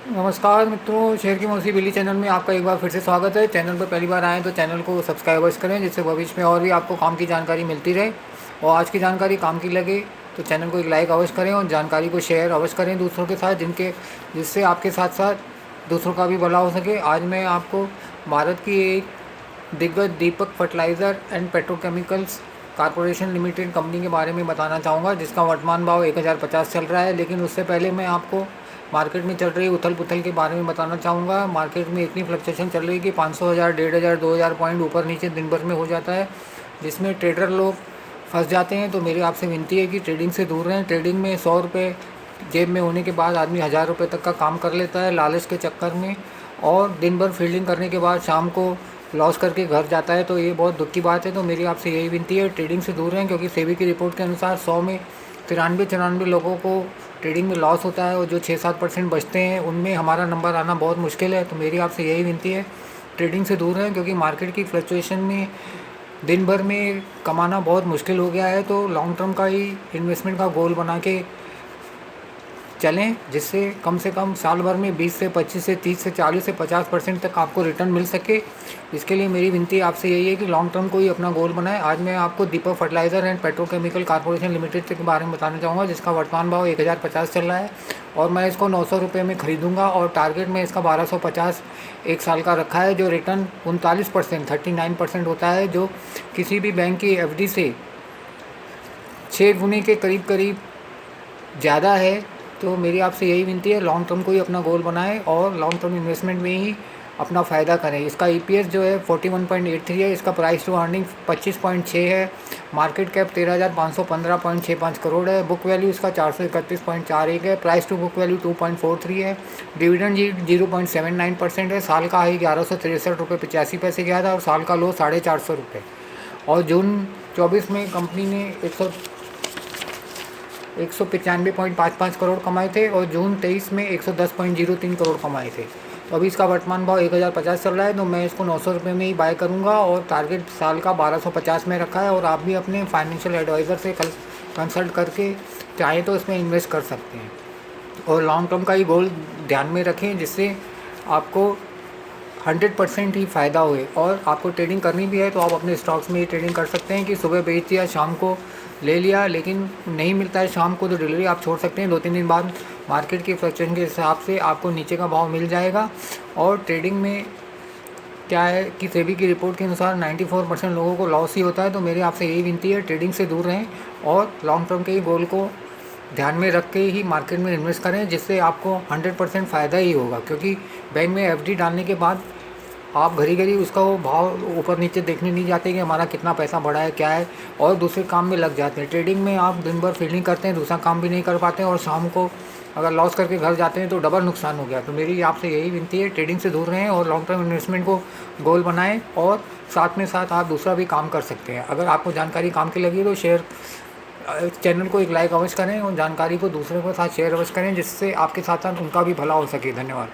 नमस्कार मित्रों, शेयर की मौसी बिल्ली चैनल में आपका एक बार फिर से स्वागत है। चैनल पर पहली बार आएँ तो चैनल को सब्सक्राइब अवश्य करें, जिससे भविष्य में और भी आपको काम की जानकारी मिलती रहे। और आज की जानकारी काम की लगे तो चैनल को एक लाइक अवश्य करें और जानकारी को शेयर अवश्य करें दूसरों के साथ, जिससे आपके साथ साथ दूसरों का भी भला हो सके। आज मैं आपको भारत की एक दिग्गज Deepak Fertiliser and Petrochemicals Corporation Limited company के बारे में बताना चाहूँगा, जिसका वर्तमान भाव 1050 चल रहा है। लेकिन उससे पहले मैं आपको मार्केट में चल रही उथल पुथल के बारे में बताना चाहूँगा। मार्केट में इतनी फ्लक्चुएशन चल रही है कि 500, 1000, 1500, 2000 पॉइंट ऊपर नीचे दिन भर में हो जाता है, जिसमें ट्रेडर लोग फंस जाते हैं। तो मेरी आपसे विनती है कि ट्रेडिंग से दूर रहें। ट्रेडिंग में 100 रुपये जेब में होने के बाद आदमी 1000 रुपये तक का काम कर लेता है लालच के चक्कर में, और दिन भर फील्डिंग करने के बाद शाम को लॉस करके घर जाता है। तो ये बहुत दुख की बात है। तो मेरी आपसे यही विनती है, ट्रेडिंग से दूर रहें, क्योंकि सेबी की रिपोर्ट के अनुसार 100 में 93 लोगों को ट्रेडिंग में लॉस होता है, और जो 6-7% बचते हैं उनमें हमारा नंबर आना बहुत मुश्किल है। तो मेरी आपसे यही विनती है, ट्रेडिंग से दूर रहें, क्योंकि मार्केट की फ्लक्चुएशन में दिन भर में कमाना बहुत मुश्किल हो गया है। तो लॉन्ग टर्म का ही इन्वेस्टमेंट का गोल बना के चलें, जिससे कम से कम साल भर में 20 से 25 से 30 से 40 से 50% तक आपको रिटर्न मिल सके। इसके लिए मेरी विनती आपसे यही है कि लॉन्ग टर्म को ही अपना गोल बनाएं। आज मैं आपको Deepak Fertiliser and Petrochemical Corporation Limited के बारे में बताना चाहूँगा, जिसका वर्तमान भाव 1050 चल रहा है, और मैं इसको 900 रुपये में ख़रीदूँगा, और टारगेट में इसका 1250 एक साल का रखा है, जो रिटर्न 39%, 39% होता है, जो किसी भी बैंक की एफडी से 6 गुने के करीब करीब ज़्यादा है। तो मेरी आपसे यही विनती है, लॉन्ग टर्म को ही अपना गोल बनाएं और लॉन्ग टर्म इन्वेस्टमेंट में ही अपना फ़ायदा करें। इसका ईपीएस जो है 41.83 है, इसका प्राइस टू अर्निंग 25.6 है, मार्केट कैप 13,515.65 करोड़ है, बुक वैल्यू इसका 431.41 है, प्राइस टू बुक वैल्यू 2.43 है, डिविडेंड यील्ड 0.79% है, साल का हाई 1163 रुपये 85 पैसे गया था, और साल का लो 450 रुपये। और जून 24 में कंपनी ने 195.55 करोड़ कमाए थे, और जून 23 में 110.03 करोड़ कमाए थे। तो अभी इसका वर्तमान भाव 1050 चल रहा है, तो मैं इसको 900 रुपये में ही बाय करूंगा, और टारगेट साल का 1250 में रखा है। और आप भी अपने फाइनेंशियल एडवाइज़र से कंसल्ट करके चाहें तो इसमें इन्वेस्ट कर सकते हैं, और लॉन्ग टर्म का ही गोल ध्यान में रखें, जिससे आपको 100% ही फ़ायदा हुए। और आपको ट्रेडिंग करनी भी है तो आप अपने स्टॉक्स में ही ट्रेडिंग कर सकते हैं, कि सुबह बेच दिया, शाम को ले लिया, लेकिन नहीं मिलता है शाम को तो डिलीवरी आप छोड़ सकते हैं। 2-3 दिन बाद मार्केट की फ्लक्चुएशन के हिसाब से आपको नीचे का भाव मिल जाएगा। और ट्रेडिंग में क्या है कि सेबी की रिपोर्ट के अनुसार 94% लोगों को लॉस ही होता है। तो मेरी आपसे यही विनती है, ट्रेडिंग से दूर रहें और लॉन्ग टर्म के ही गोल को ध्यान में रख के ही मार्केट में इन्वेस्ट करें, जिससे आपको 100% फ़ायदा ही होगा। क्योंकि बैंक में एफडी डालने के बाद आप घड़ी घड़ी उसका वो भाव ऊपर नीचे देखने नहीं जाते कि हमारा कितना पैसा बढ़ा है क्या है, और दूसरे काम में लग जाते हैं। ट्रेडिंग में आप दिन भर फील्डिंग करते हैं, दूसरा काम भी नहीं कर पाते हैं, और शाम को अगर लॉस करके घर जाते हैं तो डबल नुकसान हो गया। तो मेरी आपसे यही विनती है, ट्रेडिंग से दूर रहें और लॉन्ग टर्म इन्वेस्टमेंट को गोल बनाएं, और साथ में साथ आप दूसरा भी काम कर सकते हैं। अगर आपको जानकारी काम की लगी तो चैनल को एक लाइक अवश्य करें, और जानकारी को दूसरों के साथ शेयर अवश्य करें, जिससे आपके साथ साथ उनका भी भला हो सके। धन्यवाद।